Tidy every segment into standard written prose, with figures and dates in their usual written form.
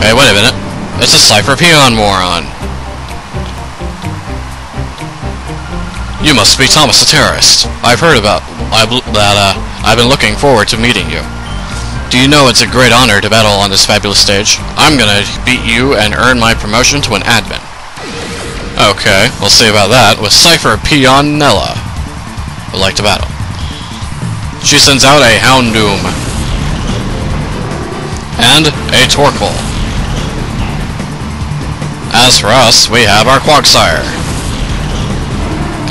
Hey, wait a minute. It's a Cipher Peon moron. You must be Thomas the terrorist. I've heard about that. I've been looking forward to meeting you. Do you know it's a great honor to battle on this fabulous stage? I'm gonna beat you and earn my promotion to an admin. Okay, we'll see about that with Cipher Peonella. Would like to battle. She sends out a Houndoom and a Torkoal. As for us, we have our Quagsire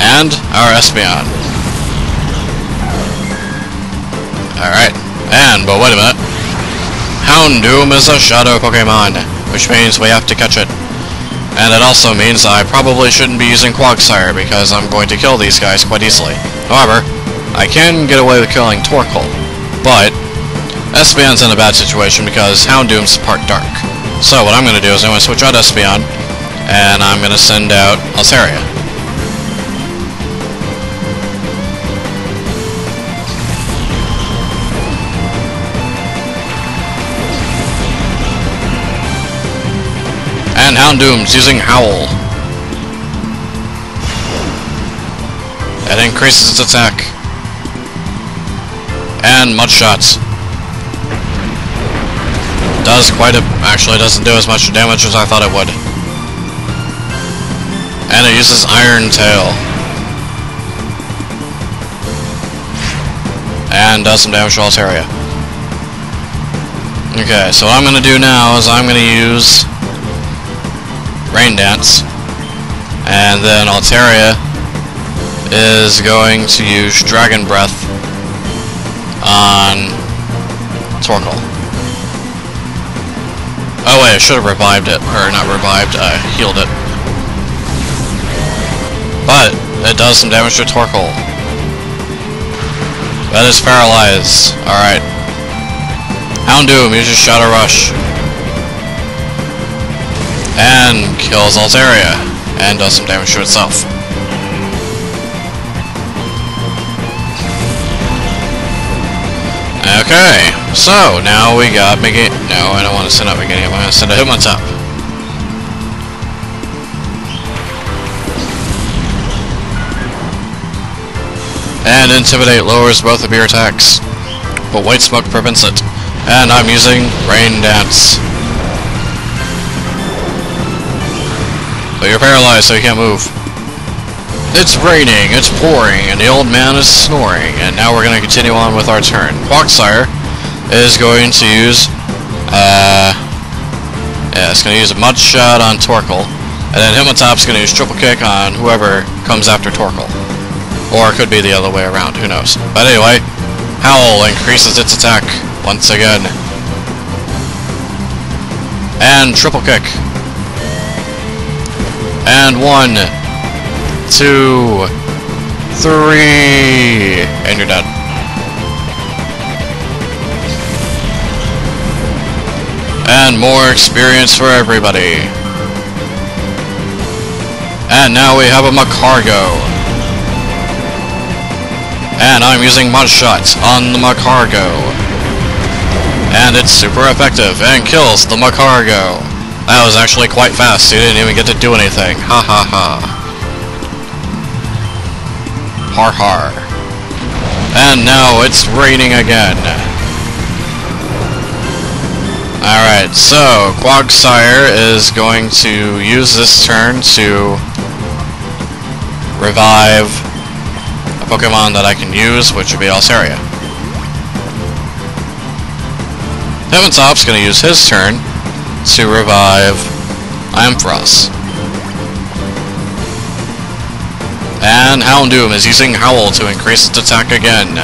and our Espeon. Alright, but wait a minute. Houndoom is a shadow Pokemon, which means we have to catch it. And it also means I probably shouldn't be using Quagsire because I'm going to kill these guys quite easily. However, I can get away with killing Torkoal, but Espeon's in a bad situation because Houndoom's part dark. So what I'm going to do is I'm going to switch out Espeon, and I'm going to send out Altaria. And Houndoom's using Howl. That increases its attack. And Mudshots. Does actually doesn't do as much damage as I thought it would. And it uses Iron Tail. And does some damage to Altaria. Okay, so what I'm going to do now is I'm going to use Rain Dance. And then Altaria is going to use Dragon Breath on Torkoal. Oh wait, I should have revived it. Or not revived, healed it. But it does some damage to Torkoal. That is paralyzed. Alright. Houndoom uses Shadow Rush. And kills Altaria. And does some damage to itself. Okay, so now we got Mega. No, I don't want to send out Meganium. I'm going to send a Hitmontop. And Intimidate lowers both of your attacks, but White Smoke prevents it. And I'm using Rain Dance. But you're paralyzed, so you can't move. It's raining, it's pouring, and the old man is snoring. And now we're going to continue on with our turn. Quagsire is going to use, it's going to use a Mud Shot on Torkoal. And then Hitmontop's going to use Triple Kick on whoever comes after Torkoal. Or it could be the other way around, who knows. But anyway, Howl increases its attack once again. And Triple Kick. And 1, 2, 3, and you're dead. And more experience for everybody. And now we have a Magcargo. And I'm using Mud Shot on the Magcargo. And it's super effective and kills the Magcargo. That was actually quite fast. He didn't even get to do anything. Ha ha ha. Har har. And now it's raining again. Alright, so Quagsire is going to use this turn to revive a Pokemon that I can use, which would be Altaria. Hitmontop's going to use his turn to revive Ampharos. And Houndoom is using Howl to increase its attack again.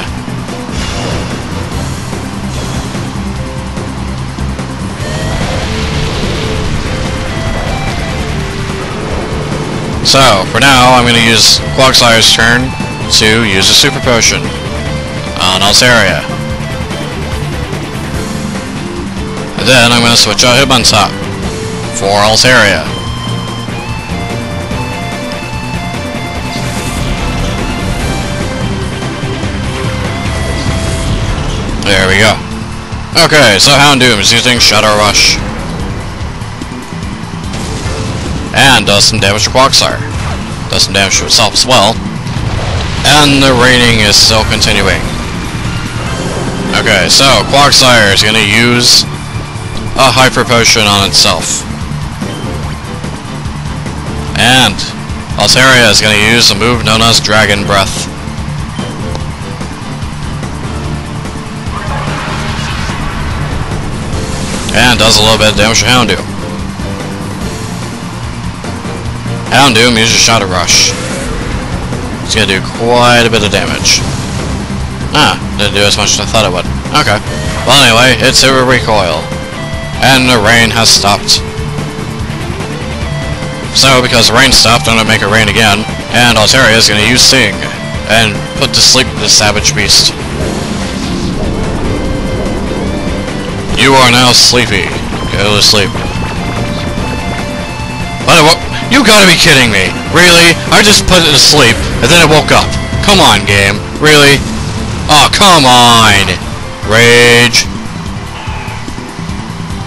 So, for now, I'm going to use Quagsire's turn to use a Super Potion on Altaria. And then I'm going to switch out Hitmontop for Altaria. There we go. Okay, so Houndoom is using Shadow Rush. and does some damage to Quagsire. Does some damage to itself as well. And the raining is still continuing. Okay, so Quagsire is going to use a Hyper Potion on itself. And Altaria is going to use a move known as Dragon Breath. And does a little bit of damage to Houndoom. Houndoom uses Shadow Rush. It's going to do quite a bit of damage. Didn't do as much as I thought it would. Okay. Well, anyway, it's a recoil. And the rain has stopped. So, because the rain stopped, I'm going to make it rain again. And Altaria is going to use Sing. And put to sleep the Savage Beast. You are now sleepy. Go to sleep. But you gotta be kidding me. Really? I just put it to sleep, and then it woke up. Come on, game. Really? Oh, come on. Rage.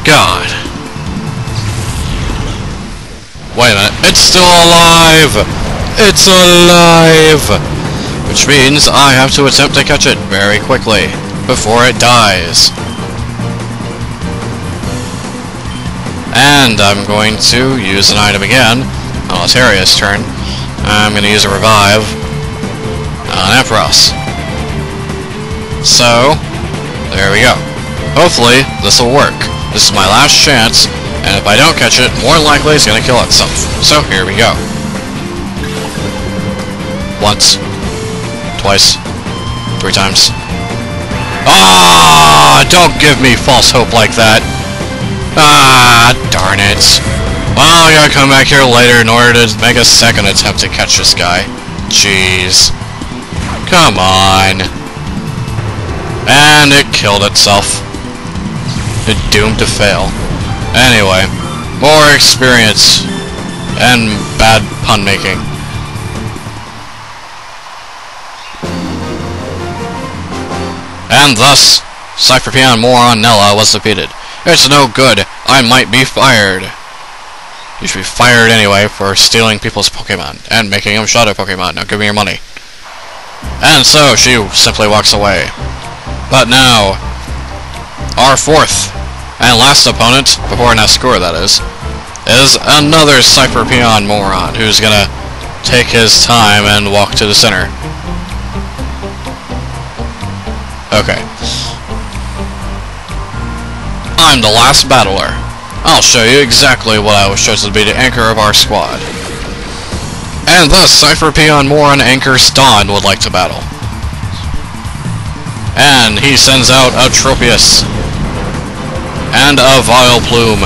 God. Wait a minute. It's still alive! It's alive! Which means I have to attempt to catch it very quickly, before it dies. And I'm going to use an item again on Altaria's turn. I'm going to use a revive on Ampharos. So, there we go. Hopefully, this will work. This is my last chance, and if I don't catch it, more than likely it's going to kill itself. So, here we go. Once. Twice. 3 times. Ah! Don't give me false hope like that. Ah, darn it. Well, I gotta come back here later in order to make a second attempt to catch this guy. Jeez. Come on. And it killed itself. It doomed to fail. Anyway, more experience and bad pun making. And thus, Cipher Peon Moron Nella was defeated. It's no good. I might be fired. You should be fired anyway for stealing people's Pokemon and making them Shadow Pokemon. Now give me your money. And so she simply walks away. But now, our fourth and last opponent, before Nascor that is another Cipher Peon moron who's gonna take his time and walk to the center. Okay. I'm the last battler. I'll show you exactly what I was chosen to be the anchor of our squad. And thus, Cipher Peon Moron Anchor Ston would like to battle. And he sends out a Tropius. And a Vileplume.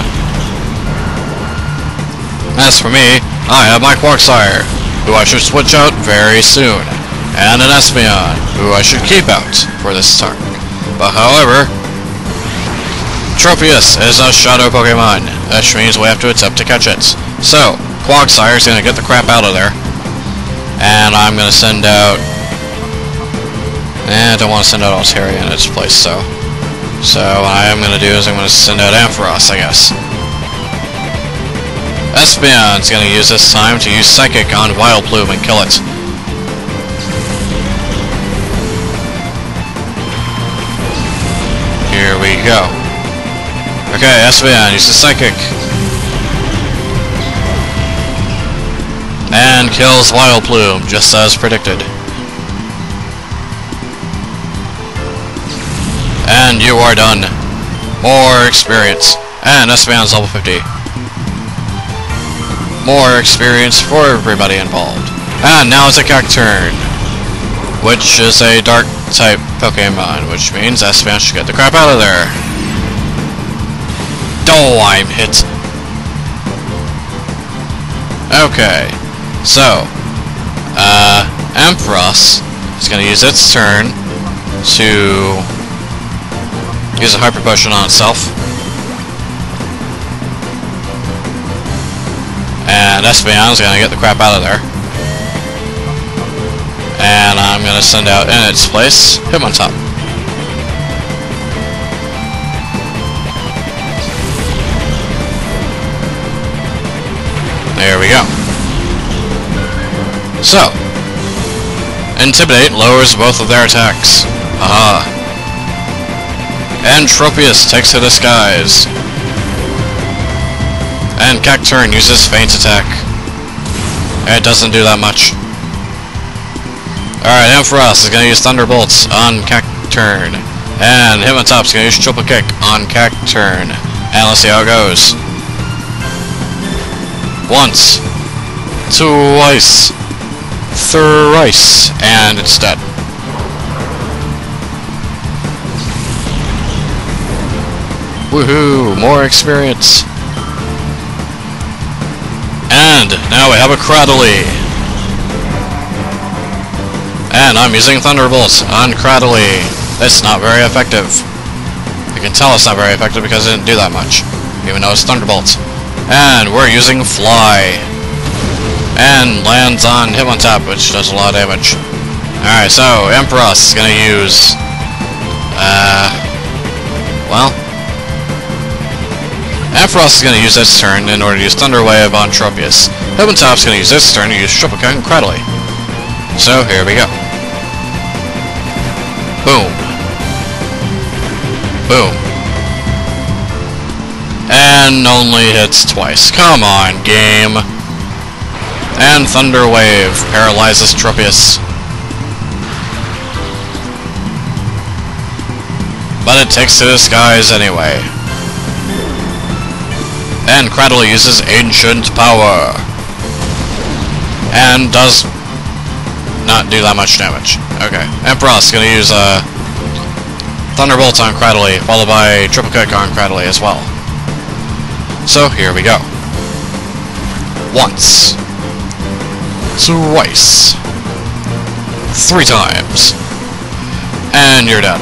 As for me, I have my Quagsire, who I should switch out very soon. And an Espeon, who I should keep out for this turn. But however, Tropius is a Shadow Pokemon, which means we have to attempt to catch it. So, Quagsire is going to get the crap out of there. And I'm going to send out... I don't want to send out Altaria in its place, so what I am going to do is I'm going to send out Ampharos, I guess. Espeon's going to use this time to use Psychic on Vileplume and kill it. Here we go. Okay, Espeon uses Psychic. And kills Vileplume, just as predicted. And you are done. More experience. And Espeon's level 50. More experience for everybody involved. And now it's a Cacturne, which is a dark type Pokemon, which means Espeon should get the crap out of there. Oh, I'm hit. Okay, so Ampharos is going to use its turn to use a Hyper Potion on itself. And Espeon is going to get the crap out of there. And I'm going to send out in its place Hitmontop. There we So, Intimidate lowers both of their attacks. Aha. And Tropius takes a disguise. And Cacturn uses Feint Attack. It doesn't do that much. Alright, Ampharos is going to use Thunderbolts on Cacturn. And Hitmontop's going to use Triple Kick on Cacturn. And let's see how it goes. Once. Twice. Thrice. And it's dead. Woohoo! More experience. And now we have a Cradily. And I'm using Thunderbolt on Cradily. It's not very effective. You can tell it's not very effective because it didn't do that much, even though it's Thunderbolt. And we're using Fly. And lands on Hitmontop, which does a lot of damage. Alright, so Ampharos is gonna use well, Ampharos is going to use its turn in order to use Thunder Wave on Tropius. Hitmontop's going to use its turn to use Triple Kick and Cradily. So, here we go. Boom. Boom. And only hits twice. Come on, game. And Thunder Wave paralyzes Tropius. But it takes the disguise anyway. And Cradily uses Ancient Power. And does not do that much damage. Okay. Ampharos is going to use Thunderbolt on Cradily, followed by Triple Kick on Cradily as well. So, here we go. Once. Twice. 3 times. And you're done.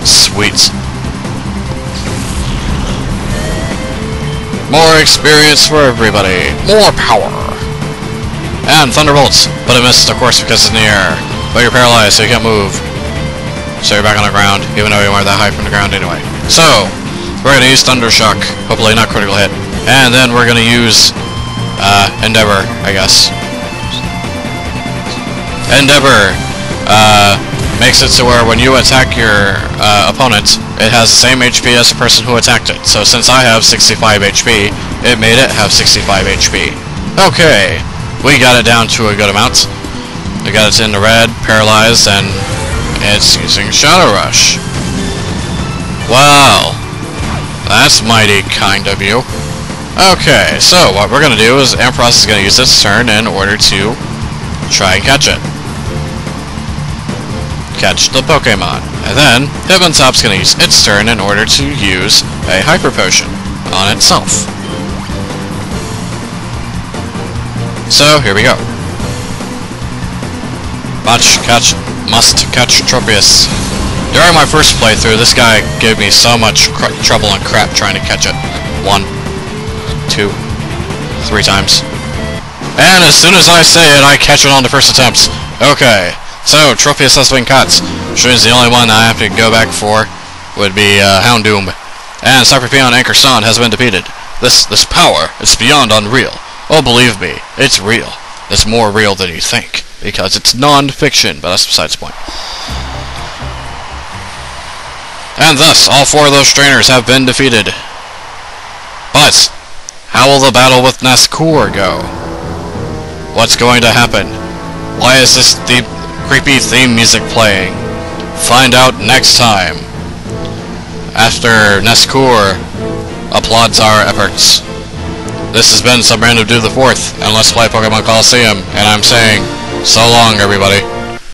Sweet. More experience for everybody. More power. And Thunderbolts. But it missed, of course, because it's in the air. But you're paralyzed, so you can't move. So you're back on the ground, even though you weren't that high from the ground anyway. So, we're going to use Thundershock. Hopefully not critical hit. And then we're going to use Endeavor, I guess. Endeavor makes it so where when you attack your opponent, it has the same HP as the person who attacked it. So since I have 65 HP, it made it have 65 HP. Okay, we got it down to a good amount. We got it in the red, paralyzed, and it's using Shadow Rush. Wow, that's mighty kind of you. Okay, so what we're going to do is Ampharos is going to use its turn in order to try and catch it. Catch the Pokemon. And then Hitmontop's going to use its turn in order to use a Hyper Potion on itself. So, here we go. Must catch Tropius. During my first playthrough, this guy gave me so much trouble and crap trying to catch it. 1, 2, 3 times. And as soon as I say it, I catch it on the first attempt. Okay. So, Tropius has been caught, which means the only one I have to go back for would be Houndoom. And Cipher Peon Anchor Son has been defeated. This power is beyond unreal. Oh, believe me, it's real. It's more real than you think, because it's non-fiction, but that's besides the point. And thus, all 4 of those trainers have been defeated. But, how will the battle with Nazgûl go? What's going to happen? Why is this creepy theme music playing? Find out next time, after Nazgûl applauds our efforts. This has been SomerandomDudeIV, and Let's Play Pokemon Colosseum, and I'm saying, so long everybody.